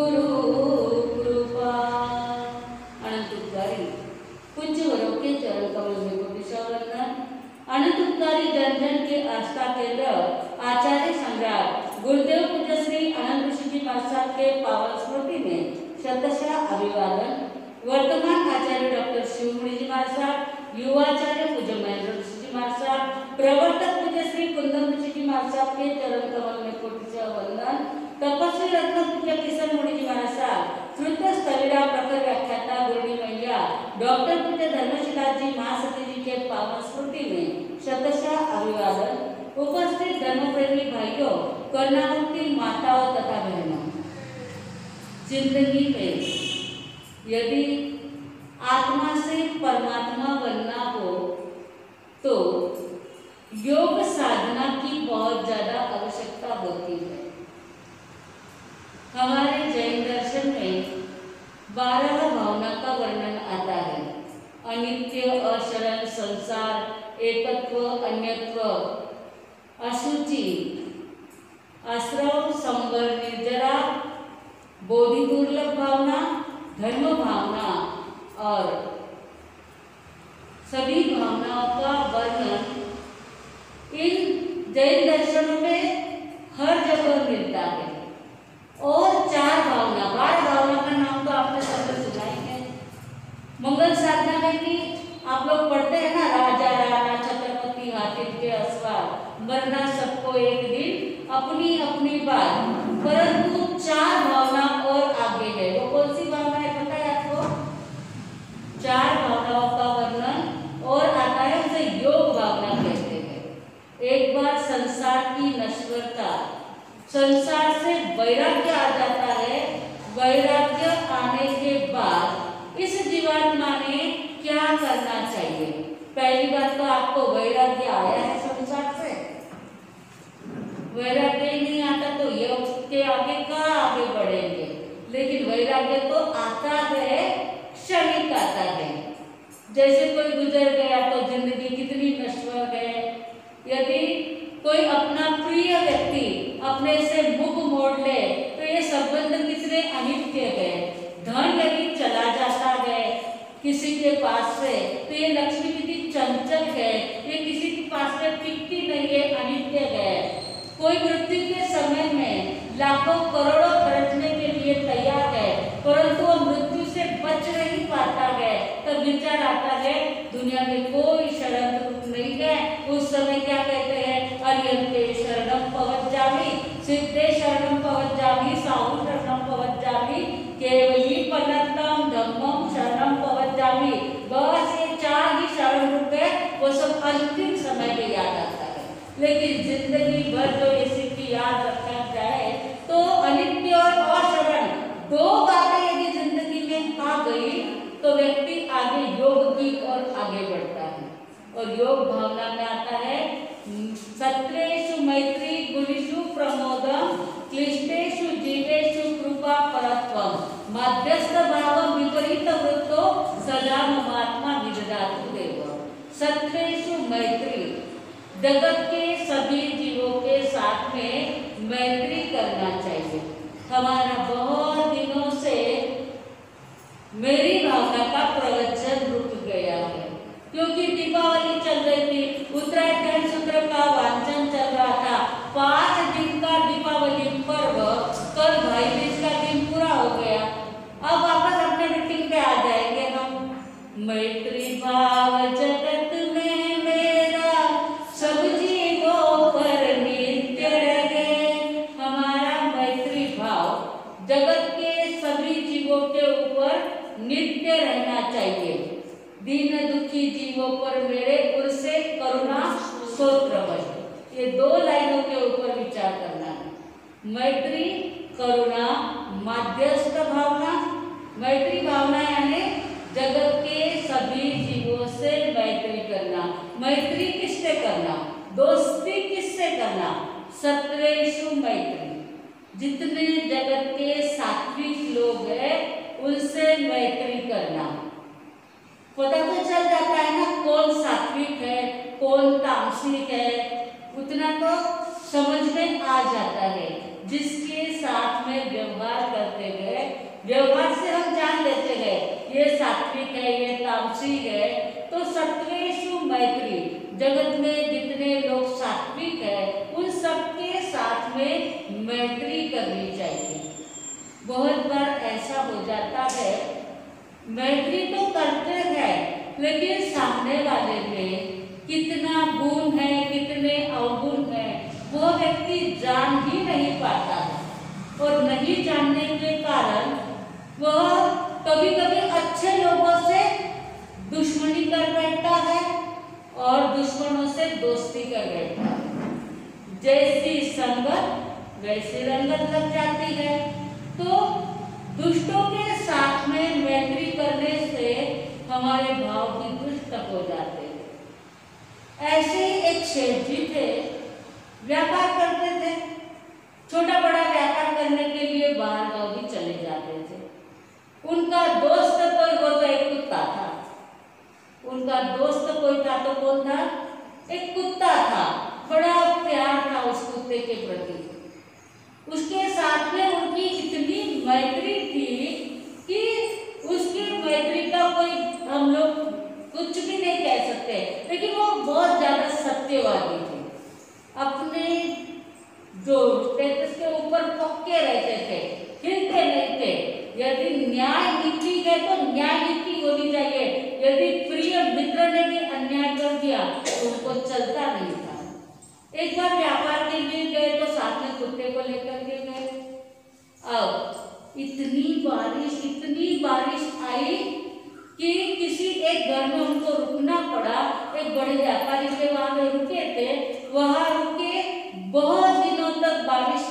गुरु कृपा। अनंतकारी पूज्य वरों के चरण कमल में कोटि वंदन। अनंतकारी जन जन के आस्था केंद्र आचार्य सम्राट गुरुदेव पूज्य श्री आनंद ऋषि जी महाराज के पावन स्मृति में शतशः अभिवादन। वर्तमान आचार्य डॉक्टर शिवमुनि जी महाराज, युवाचार्य पूज्य महेंद्र ऋषि जी महाराज, प्रवर्तक पूज्य श्री कुंदन ऋषि जी महाराज के चरण कमल में कोटि वंदन। तपस्वी रत्न पूज्य किशन मुनि जी महाराज, श्रुत स्थविरा प्रखर व्याख्याता गुरुनी मैया डॉक्टर पूज्य धर्मशिला जी महासती जी के पावन स्मृति में शतशः अभिवादन। उपस्थित धर्मप्रेमी भाइयों, कर्णावती माताओं तथा बहनों, जिंदगी में यदि आत्मा से परमात्मा बनना हो तो योग साधना की बहुत ज्यादा आवश्यकता होती है। हमारे जैन दर्शन में 12 भावना का वर्णन आता है। अनित्य, अशरण, संसार, एकत्व, अन्यत्व, अशुचि, आश्रव, संवर, निर्जरा, बोधि दुर्लभ भावना, धर्म भावना और सभी भावनाओं का वर्णन इन जैन दर्शनों में हर जगह मिलता है। और 4 भावना, 12 भावना का नाम तो आपने सबको सुना ही है। मंगल साधना में भी आप लोग पढ़ते हैं ना, राजा राणा छत्रपति हाथी के असवार, मरना सबको एक दिन अपनी अपनी बात। परंतु 4 भावना और आगे है। वो कौन सी भावना है पता है आपको? 4 भावनाओं का वर्णन और आता है, उसे योग भावना कहते हैं। एक बार संसार की नश्वरता, संसार से वैराग्य आ जाता है। वैराग्य आने के बाद इस जीवात्मा ने क्या करना चाहिए? पहली बात तो आपको वैराग्य आया है संसार से, वैराग्य ही नहीं आता तो योग के आगे कहाँ आगे बढ़ेंगे। लेकिन वैराग्य तो आता है, क्षणिक आता है। जैसे कोई गुजर गया तो जिंदगी कितनी नश्वर है। यदि कोई अपना प्रिय व्यक्ति अपने से मुख मोड़ ले तो ये संबंध कितने अनित्य है। धन यदि चला जाता है किसी के पास से तो ये लक्ष्मी कितनी चंचल है, ये किसी के पास से टिकती नहीं है, अनित्य है। कोई मृत्यु के समय में लाखों करोड़ों खर्चने के लिए तैयार है, परंतु वो मृत्यु से बच नहीं पाता है। तब विचार आता है दुनिया में कोई शरण रूप नहीं है। उस समय क्या कहते हैं? अर्यन्ते शरणं पवज्जामि, सिद्धे शरणं पवज्जामि, साहु शरणं पवज्जामि, केवली पन्नतम धम्मम शरणं पवज्जामि। बस ये 4 ही शरण रूप है। वो सब अंतिम समय में याद आता है। लेकिन जिंदगी भर जो इसी की याद रखा जाए तो अनित्य और अशरण 2 बातें यदि जिंदगी में आ गई तो व्यक्ति आगे योग की ओर आगे बढ़ता है। और योग भावना में आता है सत्रेषु मैत्री, गुणेषु प्रमोदम, क्लिष्टेषु जीवेषु कृपा परत्वम, मध्यस्थ भावम विपरीत वृत्तो सदा महात्मा विदधातु देव। सत्रेषु मैत्री, जगत के सभी जीवों के साथ में मैत्री करना चाहिए। हमारा बहुत दिनों से मेरी भावना का प्रवचन रुक गया है, क्योंकि दीपावली चल रही थी, उत्तरायण सूत्र का वांचन चल रहा था। 5 दिन का दीपावली पर्व, कल भाई बीज का दिन पूरा हो गया। अब वापस अपने रूटीन पे आ जाएंगे हम। मैत्री भाव जगत में मेरा सब जीवों पर नित्य रहे। हमारा मैत्री भाव जगत के सभी जीवों के ऊपर नित्य रहना चाहिए। दीन दुखी जीवों पर मेरे उर से करुणा स्तोत्र बहे। ये 2 लाइनों के ऊपर विचार करना है। मैत्री, करुणा, मध्यस्थ भावना। मैत्री भावना यानी जगत के सभी जीवों से मैत्री करना। मैत्री किससे करना? दोस्ती किससे करना? सत्रेषु मैत्री, जितने जगत के सात्विक लोग हैं उनसे मैत्री करना। पता तो चल जाता है ना कौन सात्विक है कौन तामसिक है, उतना तो समझ में आ जाता है। जिसके साथ में व्यवहार करते हुए है, ये तामसिक है, तो सत्वेषु मैत्री, जगत में जितने लोग सात्विक है उन सबके साथ में मैत्री करनी चाहिए। बहुत बार ऐसा हो जाता है, मैत्री तो करते हैं लेकिन सामने वाले में कितना गुण है, कितने अवगुण है, वो व्यक्ति जान ही नहीं पाता है। और नहीं जानने के कारण वह कभी कभी अच्छे लोगों से दुश्मनी कर बैठता है और दुश्मनों से दोस्ती कर बैठता है। जैसी संगत वैसी रंगत लग जाती है। तो दुष्टों के साथ में मैत्री करने से हमारे भाव भी दुष्ट हो जाते हैं। ऐसे ही एक सेठ जी थे, व्यापार करते थे, छोटा बड़ा व्यापार करने के लिए बाहर गांव भी चले जाते थे। उनका दोस्त कोई वो तो एक कुत्ता था, उनका दोस्त कोई था तो कौन था? एक कुत्ता था। बड़ा प्यार था उस कुत्ते के प्रति। उसके साथ में उनकी इतनी मैत्री थी कि उसकी मैत्री का कोई हम लोग कुछ भी नहीं कह सकते, लेकिन वो बहुत ज्यादा सत्यवादी थे। अपने जो स्टेटस के ऊपर पक्के रहते थे, हिलते नहीं थे। यदि न्याय नीति है तो न्याय नीति होनी चाहिए। यदि प्रिय मित्र ने भी अन्याय कर दिया तो उनको चलता नहीं था। एक बार व्यापार के लिए गए तो साथ में कुत्ते को लेकर के गए। अब इतनी बारिश आई कि किसी एक घर में उनको रुकना पड़ा। एक बड़े व्यापारी के वहां में रुके थे, वहां रुके। बहुत दिनों तक बारिश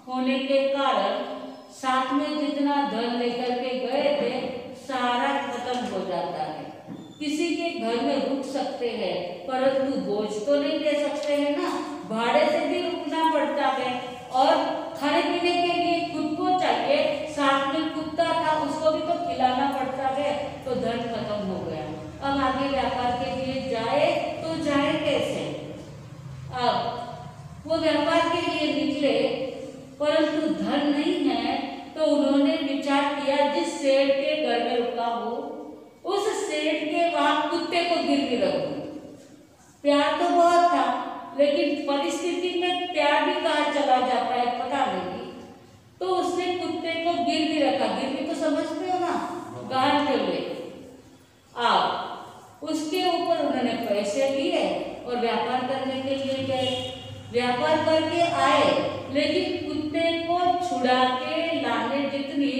होने के कारण साथ में जितना धन लेकर के गए थे सारा खत्म हो जाता है। किसी के घर में रुक सकते हैं परंतु बोझ तो नहीं दे सकते हैं ना, भाड़े से भी रुकना पड़ता है और खाने पीने के लिए खुद को चाहिए। साथ में कुत्ता था, उसको भी तो खिलाना पड़ता है, तो धन खत्म हो गया। अब आगे व्यापार के लिए जाए तो जाए कैसे? अब वो व्यापार के लिए निकले परंतु धन नहीं है, तो उन्होंने विचार किया जिस सेठ के घर में रुका हूँ उस सेठ के वहां कुत्ते को गिरवी रखूं। प्यार तो बहुत था लेकिन परिस्थिति में प्यार भी कहाँ चला जाता है पता नहीं। तो उसने कुत्ते को गिरवी रखा। गिरवी तो समझते हो ना, गाल के हुए। उसके ऊपर उन्होंने पैसे लिए और व्यापार करने के लिए गए। व्यापार करके आए लेकिन कुत्ते को छुड़ा के लाने जितनी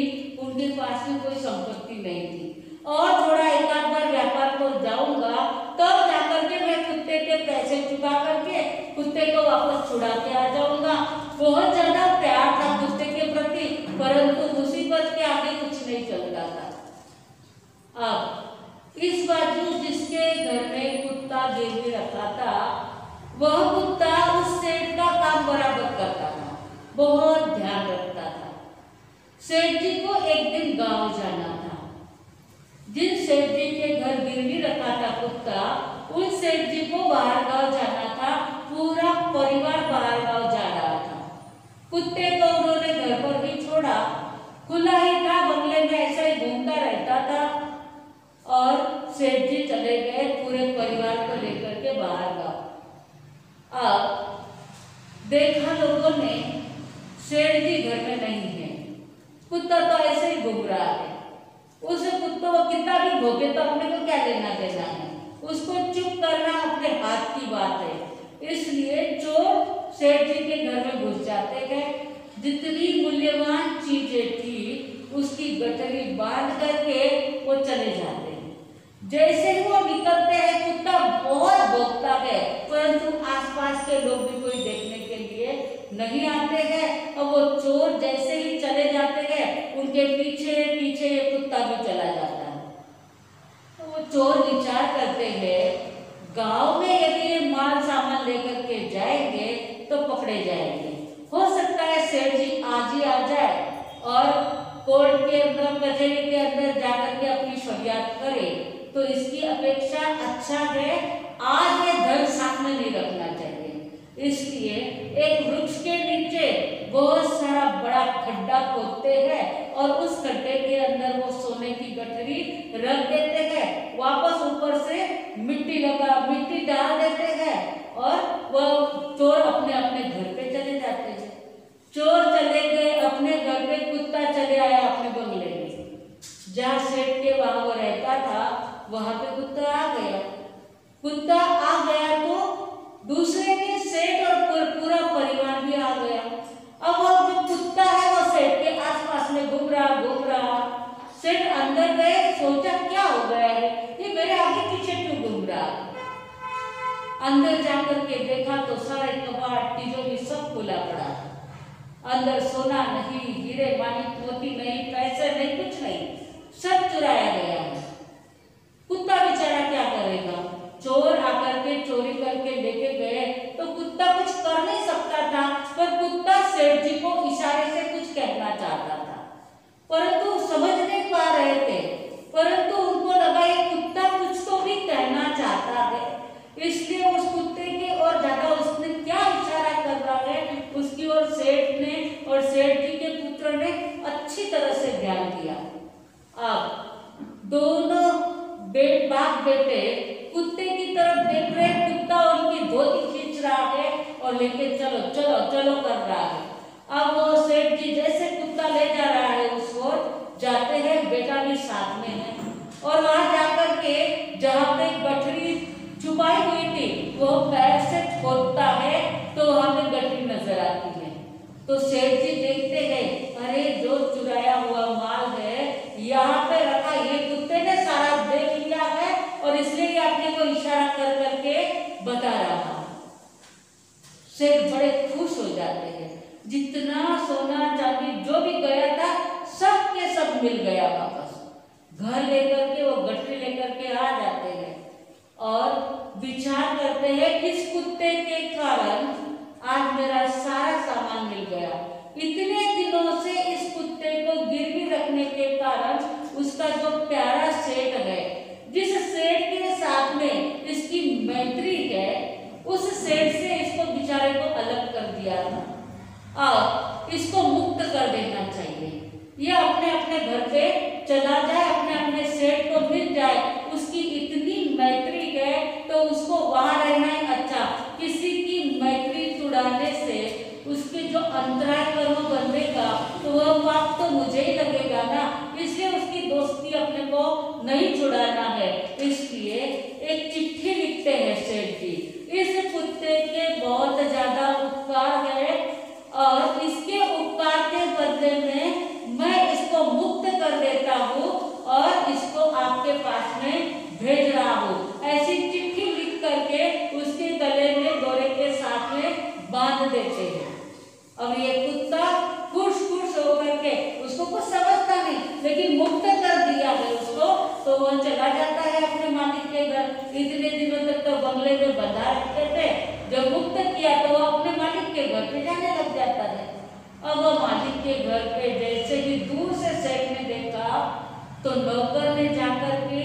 उनके पास में कोई संपत्ति नहीं थी। और थोड़ा एक आध बार व्यापार को जाऊंगा तब जाकर के मैं कुत्ते के पैसे चुका करके कुत्ते को वापस छुड़ा के आ जाऊंगा। बहुत ज्यादा प्यार था कुत्ते के प्रति, परंतु मुसीबत के आगे कुछ नहीं चलता था। अब इस बाजू जिसके घर में कुत्ता गिरवी रखा था वह कुत्ता उस सेठ का काम बराबर करता था, बहुत ध्यान रखता था। सेठ जी को एक दिन गांव जाना था। जिन सेठ जी के घर गिरवी रखा था कुत्ता, उन सेठ जी को बाहर गांव जाना था। पूरा परिवार बाहर गांव जा रहा था। कुत्ते को उन्होंने घर पर भी छोड़ा, खुला ही था, बंगले में ऐसा ही घूमता रहता था। और सेठ जी चले गए पूरे परिवार को लेकर के बाहर गांव। अब देखा लोगों ने सेठ जी घर में नहीं है, कुत्ता तो ऐसे ही घूम रहा है। उस कुत्ते को कितना भी भोगे तो अपने को क्या लेना देना है, उसको चुप करना अपने हाथ की बात है। इसलिए चोर सेठ जी के घर में घुस जाते हैं। जितनी मूल्यवान चीजें थी उसकी गठरी बांध करके वो चले जाते हैं। जैसे ही वो निकलते हैं कुत्ता बहुत भौंकता है, परंतु आसपास के लोग भी कोई देखने के लिए नहीं आते हैं। और वो चोर जैसे ही चले जाते हैं उनके पीछे पीछे ये कुत्ता भी चला जाता है। तो वो चोर विचार करते हैं गांव में यदि ये माल सामान लेकर के जाएंगे तो पकड़े जाएंगे। हो सकता है सेठ जी आज ही आ जाए और कोर्ट के अंदर कचहरी के अंदर जाकर के अपनी फरियाद करे, तो इसकी अपेक्षा अच्छा है आज ये धन साथ में नहीं रखना चाहिए। इसलिए एक वृक्ष के नीचे बहुत सारा बड़ा खड्डा खोदते हैं और उस खड्डे के अंदर वो सोने की गठरी रख देते हैं जहाँ सेठ के वहां वो रहता था वहां पे कुत्ता आ गया। कुत्ता आ गया तो दूसरे दिन सेठ और पूरा परिवार भी आ गया। अब वो जो कुत्ता है वो सेठ के आसपास में घूम रहा। सेठ अंदर गए, सोचा क्या हो गया है, ये मेरे आगे पीछे क्यों घूम रहा है। अंदर जाकर के देखा तो सारे कबाड़ तिजोरी सब खुला पड़ा। अंदर सोना नहीं, हीरे मानिक मोती नहीं, पैसे नहीं, कुछ नहीं, सब चुराया गया है। कुत्ता बेचारा क्या करेगा, चोर आकर के चोरी करके लेके गए तो कुत्ता कुछ कर नहीं सकता था, पर कुत्ता सेठ जी को इशारे से कुछ कहना चाहता था, परंतु समझ नहीं पा रहे थे। परंतु उनको लगा ये कुत्ता कुछ तो भी कहना चाहता है, इसलिए उस कुत्ते के और ज्यादा उसने क्या इशारा कर रहा है उसकी ओर सेठ ने और सेठ जी के पुत्र ने अच्छी तरह से ध्यान दिया। अब दोनों बाप बेटे कुत्ते की तरफ देख रहे, कुत्ता उनकी धोती खींच रहा है और लेके चलो चलो चलो कर रहा है। अब वो सेठ जी जैसे कुत्ता ले जा रहा है उस ओर जाते हैं, बेटा भी साथ में है और वहां जाकर के जहाँ पे गठरी छुपाई हुई थी वो पैर से खोदता है तो वहां पे गठरी नजर आती है। तो सेठ जी देखते गए, अरे जो चुराया हुआ माल है यहाँ पे रखा, ये कुत्ते ने सारा देख लिया है और इसलिए अपने को इशारा कर करके बता रहा। सेठ बड़े खुश हो जाते हैं, जितना सोना चांदी जो भी गया था सब के सब मिल गया वापस। घर लेकर के वो गठरी लेकर के आ जाते हैं और विचार करते हैं इस कुत्ते के कारण आज मेरा सारा सामान मिल गया। इतने दिनों से इस कुत्ते को गिरवी रखने के कारण उसका जो प्यारा सेठ है, जिस सेठ के साथ में इसकी मैत्री है, उस सेठ से इसको बेचारे को अलग कर दिया था। अब इसको मुक्त कर देना चाहिए, ये अपने अपने घर पे चला जाए, अपने अपने सेठ को मिल जाए। उसकी इतनी मैत्री है तो उसको वहां रहना ही अच्छा। किसी की मैत्री छुड़ाने से उसके जो अंतराय कर्म बनेगा तो वह पाप तो मुझे ही लगेगा ना, इसलिए उसकी दोस्ती अपने को नहीं छुड़ाना है। इसलिए एक चिट्ठी लिखते हैं सेठ जी, इस कुत्ते के बहुत ज्यादा उपकार है और इसके उपकार के बदले में मैं इसको मुक्त कर देता हूँ और इसको आपके पास में भेज रहा हूँ। ऐसी चिट्ठी लिख करके उसके गले में डोरे के साथ में बांध देते हैं। अब ये कुत्ता खुश होकर के, उसको कुछ समझता नहीं, लेकिन मुक्त कर दिया है उसको, तो वो चला जाता है अपने मालिक के घर। इतने दिनों तक तो बंगले में बंधा रखते थे, जब मुक्त किया तो वो अपने मालिक के घर पे जाने लग जाता है। अब वो मालिक के घर पे जैसे ही दूर से सेठ ने देखा तो नौकर ने जाकर के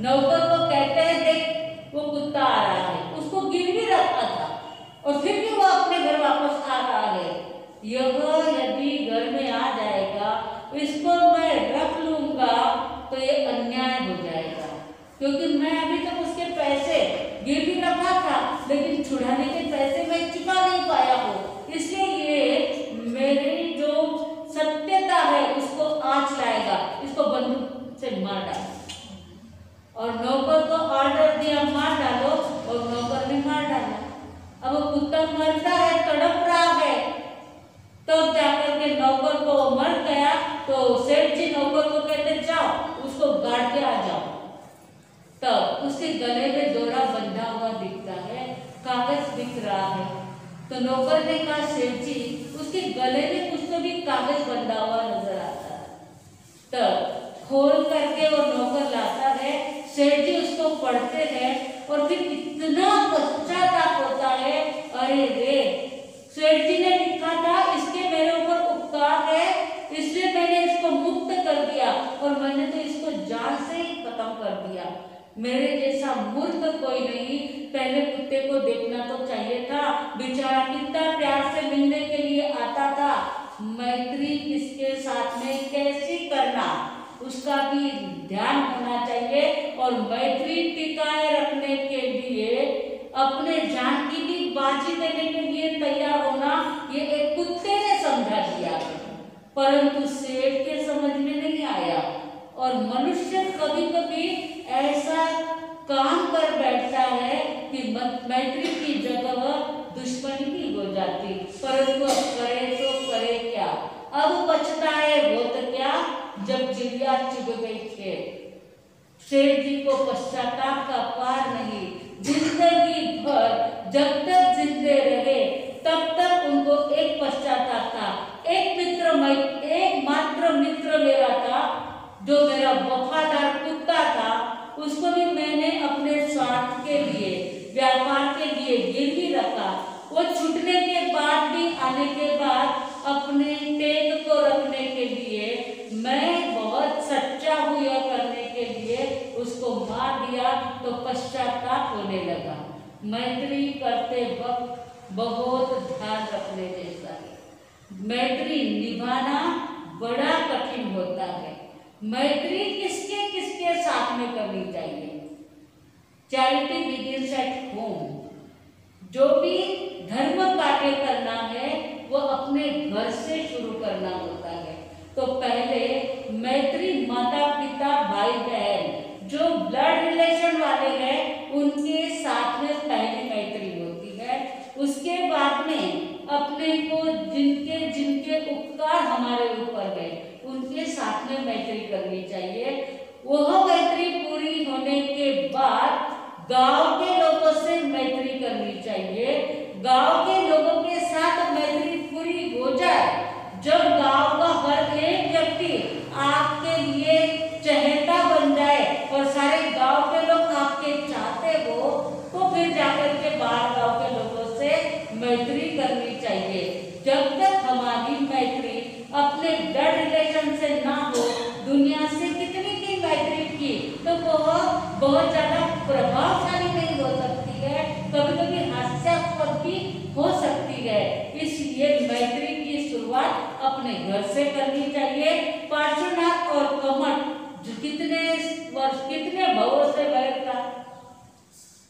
नौकर को कहते हैं, देख वो कुत्ता आ रहा है, उसको गिरवी रखा था और फिर भी वो अपने घर वापस आ रहा है। यह यदि घर में आ जाएगा, इसको मैं रख लूंगा तो ये अन्याय हो जाएगा, क्योंकि मैं अभी तक उसके पैसे गिरवी रखा था लेकिन छुड़ाने के पैसे मैं चुका नहीं पाया हूँ, इसलिए ये मेरी जो सत्यता है उसको आँच लाएगा, इसको बंदूक से मार डालो। और नौकर को ऑर्डर दिया मार डालो और नौकर ने मार डाला। अब वो कुत्ता मरता है, तड़प रहा है, तो जाकर के नौकर को मर गया तो सेठ जी नौकर को कहते जाओ उसको गाड़ के आ जाओ। तब उसके गले में डोरा बंधा हुआ दिखता है, कागज दिख रहा है। तो नौकर ने कहा सेठ जी उसके गले में कुछ तो भी कागज बंधा हुआ नजर आता है। तब खोल करके वो नौकर लाता है, सेठ जी उसको पढ़ते हैं और फिर इतना पश्चाताप होता है, अरे रे सेठ जी ने लिखा था इसके मेरे ऊपर उपकार है इसलिए मैंने इसको मुक्त कर दिया और मैंने तो इसको जान से ही खत्म कर दिया। मेरे जैसा मूर्ख कोई नहीं, पहले कुत्ते को देखना तो चाहिए था, बेचारा कितना प्यार से मिलने के लिए आता था। मैत्री किसके साथ में कैसी करना उसका भी ध्यान होना चाहिए और मैत्री टिकाए रखने के लिए अपने जान की भी बाजी देने के लिए तैयार होना, ये एक कुत्ते ने समझा दिया, परंतु सेठ के समझ में नहीं आया और मन कभी कभी ऐसा काम कर बैठता है कि मैत्री की जगह दुश्मनी की हो जाती, परंतु अब करे क्या, अब पछताए वो तो क्या जब चिड़िया चुग गई खेत। सेठ जी को पश्चाताप का पार नहीं, जिंदगी भर जब तक जिंदे रहे तब तक उनको एक पश्चाताप था। एक मात्र मित्र मेरा था जो मेरा वफादार कुत्ता था, उसको भी मैंने अपने स्वार्थ के लिए, व्यापार के लिए गिरवी रखा। वो छूटने के बाद भी, आने के बाद अपने टेक को रखने के लिए मैं बहुत सच्चा हूँ यह करने के लिए उसको मार दिया, तो पश्चाताप होने लगा। मैत्री करते वक्त बहुत ध्यान रखने जैसा है। मैत्री निभाना बड़ा कठिन होता है। मैत्री किसके किसके साथ में करनी चाहिए? Charity begins at home. जो भी धर्म कार्य करना है वो अपने घर से शुरू करना होता है। तो पहले मैत्री माता पिता भाई बहन जो ब्लड रिलेशन वाले हैं उनके साथ में पहली मैत्री होती है। उसके बाद में अपने को जिनके जिनके उपकार हमारे ऊपर है उनके साथ में मैत्री करनी चाहिए। वह मैत्री पूरी होने के बाद गांव के लोगों से मैत्री करनी चाहिए। गांव के लोगों के साथ मैत्री पूरी हो जाए, जब गांव का हर एक व्यक्ति आपके लिए चहेता बन जाए और सारे गांव के लोग आपके चाहते हो, तो फिर जाकर के बाहर गांव के लोगों से मैत्री करनी चाहिए। जब तक हमारी मैत्री अपने ब्लड रिलेशन से ना हो, दुनिया से कितनी की मैत्री की तो वो बहुत ज्यादा प्रभावशाली नहीं हो सकती है, कभी कभी हास्यास्पद भी हो सकती है। इसलिए मैत्री की शुरुआत अपने घर से करनी चाहिए। पार्श्वनाथ और कमठ कितने भवों से बैठ था?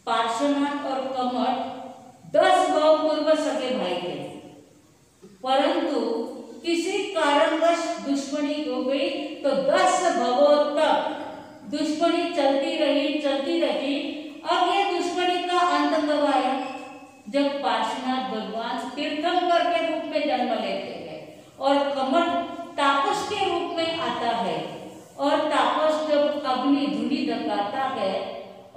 पार्श्वनाथ और कमठ 10 भव पूर्व सके भाई थे, परंतु किसी कारणवश दुश्मनी हो गई तो 10 भवों तक दुश्मनी चलती रही। अब ये दुश्मनी का अंत कब आया? जब पार्श्वनाथ भगवान तीर्थंकर के रूप में जन्म लेते हैं और कमठ तापस के रूप में आता है। और तापस जब अग्नि धुनी लगाता है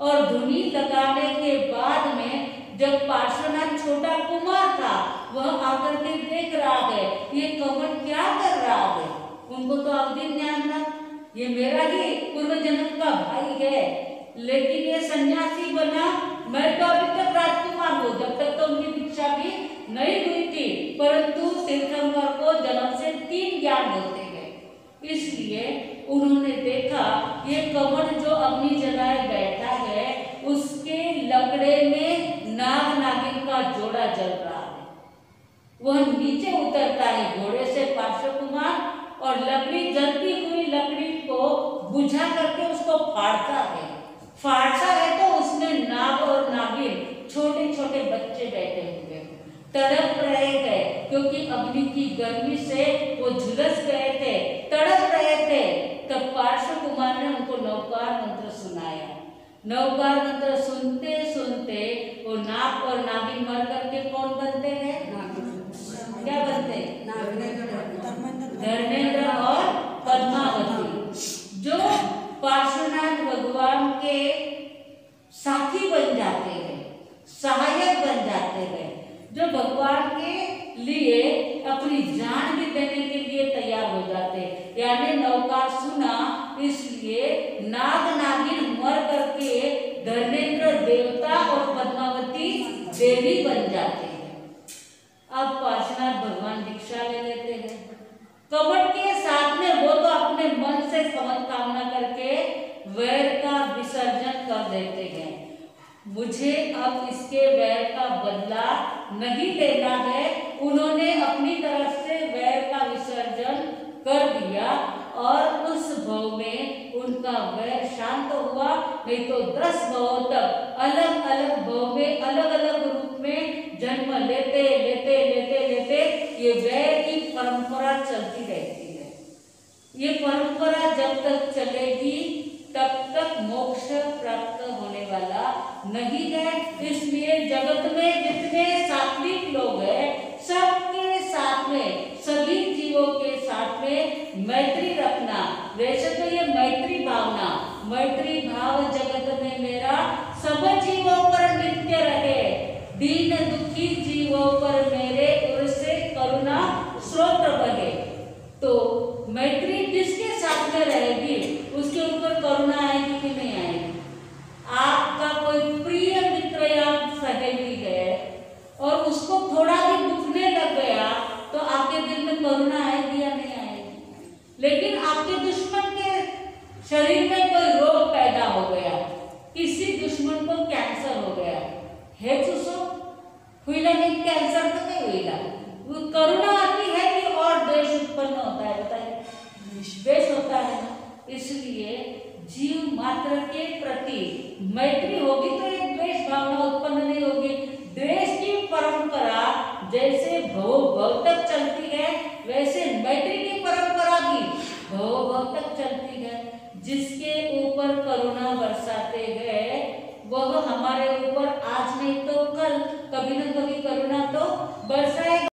और धुनी लगाने के बाद में जब पार्श्वनाथ छोटा कुमार था, वह आकर के देख रहा है ये कमठ क्या कर रहा है। उनको तो अवधि ज्ञान था, ये मेरा ही पूर्व जन्म का भाई है, लेकिन ये सन्यासी बना, मैं तो अभी तक राजकुमार हूँ। जब तक तो उनकी दीक्षा भी नहीं हुई थी, परंतु तीर्थंकर को जन्म से 3 ज्ञान होते हैं। इसलिए उन्होंने देखा ये कमठ जो अग्नि जलाए बैठा है उसके लकड़े में नाग नागिन का जोड़ा जल रहा है। वह नीचे उतरता है घोड़े से पार्श्व कुमार और लकड़ी जलती हुई लकड़ी को बुझा करके उसको फाड़ता है तो उसमें नाग और नागिन छोटे छोटे बच्चे बैठे हुए तड़प रहे थे, क्योंकि अग्नि की गर्मी से वो झुलस गए थे, तड़प रहे थे। तब पार्श्व कुमार ने उनको नवकार मंत्र सुनाया। नवकार मंत्र सुनते सुनते वो नाग और नागिन मर करके कौन बनते हैं? क्या बनते? धर्मेंद्र और पद्मावती, जो पार्श्वनाथ भगवान के साथी बन जाते हैं, सहायक बन जाते हैं, जो भगवान के लिए अपनी जान भी देने के लिए तैयार हो जाते हैं। यानी नवकार सुना, इसलिए नाग नागिन मर करके धर्मेंद्र देवता और पद्मावती देवी बन जाते हैं। अब पार्श्वनाथ भगवान दीक्षा ले लेते हैं। कमठ के साथ में वो तो अपने मन से कामना करके वैर का विसर्जन कर देते हैं। मुझे अब इसके वैर का बदला नहीं लेना है। उन्होंने अपनी तरफ से वैर का विसर्जन कर दिया और उस भव में उनका वैर शांत हुआ। नहीं तो 10 भव तक अलग अलग भव में अलग अलग रूप में जन्म लेते लेते लेते लेते ये वैर की परंपरा चलती रहती है। ये परंपरा जब तक चलेगी तब नहीं है। इसलिए जगत में जितने सात्विक लोग हैं सबके साथ में, सभी जीवों के साथ में मैत्री रखना। वैसे तो ये मैत्री भावना, मैत्री भाव जगत में मेरा सब जीवों पर नित्य रहे, दीन दुखी जीवों पर मेरे ओर से करुणा स्रोत बहे। तो मैत्री जिसके साथ में रहेगी उसके ऊपर करुणा आएगी कि नहीं आएगी? आपका कोई प्रिय मित्र या सहेली है और उसको थोड़ा भी दुखने लग गया तो आपके दिल में करुणा आएगी या नहीं आएगी? लेकिन आपके दुश्मन के शरीर में कोई रोग पैदा हो गया, किसी दुश्मन को कैंसर हो गया है, चूसो हुईला नहीं, कैंसर तो नहीं हुईला, वो करुणा आती है कि और द्वेष उत्पन्न होता है? बताइए, द्वेष होता है ना। इसलिए जीव मात्र के प्रति मैत्री होगी तो एक द्वेष भावना उत्पन्न नहीं होगी। द्वेष की परंपरा जैसे भव तक चलती है वैसे मैत्री की परंपरा भी भव तक चलती है। जिसके ऊपर करुणा बरसाते गए वह हमारे ऊपर आज नहीं तो कल कभी न कभी करुणा तो बरसाएगा।